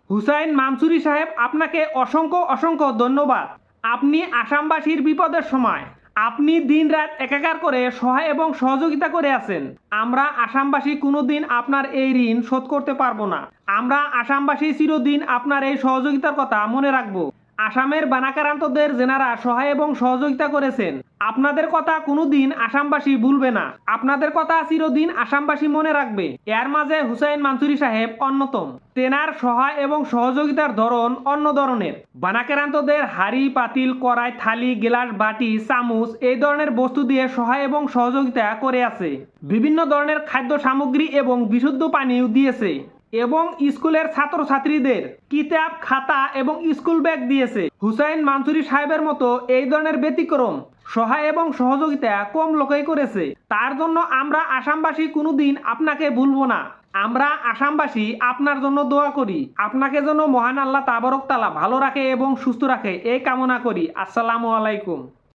হুসাইন মানসুরি সাহেব, আপনাকে অসংখ্য অসংখ্য ধন্যবাদ। আপনি আসামবাসীর বিপদের সময় আপনি দিনরাত একাকার করে সহায় এবং সহযোগিতা করে আছেন। আমরা আসামবাসী কোনোদিন আপনার এই ঋণ শোধ করতে পারবো না। আমরা আসামবাসী চিরদিন আপনার এই সহযোগিতার কথা মনে রাখবো। আসামের বানাক্রান্তদের যেনারা সহায় এবং সহযোগিতা করেছেন, আপনাদের কথা কোনোদিন আসামবাসী ভুলবে না। আপনাদের কথা চিরদিন আসামবাসী মনে রাখবে। এর মাঝে হুসাইন মানসুরি সাহেব অন্যতম। তেনার সহায় এবং সহযোগিতার ধরন অন্য ধরনের। বানাক্রান্তদের হাড়ি, পাতিল, কড়াই, থালি, গ্লাস, বাটি, চামচ এই ধরনের বস্তু দিয়ে সহায় এবং সহযোগিতা করে আছে। বিভিন্ন ধরনের খাদ্য সামগ্রী এবং বিশুদ্ধ পানিও দিয়েছে এবং স্কুলের ছাত্রছাত্রীদের কিতাব, খাতা এবং স্কুল ব্যাগ দিয়েছে। হুসাইন মানসুরি সাহেবের মতো এই ধরনের ব্যতিক্রম সহায় এবং সহযোগিতা কম লোকেই করেছে। তার জন্য আমরা আসামবাসী কোনোদিন আপনাকে ভুলবো না। আমরা আসামবাসী আপনার জন্য দোয়া করি। আপনাকে যেন মহান আল্লাহ তাবারক তাআলা ভালো রাখে এবং সুস্থ রাখে এই কামনা করি। আসসালামু আলাইকুম।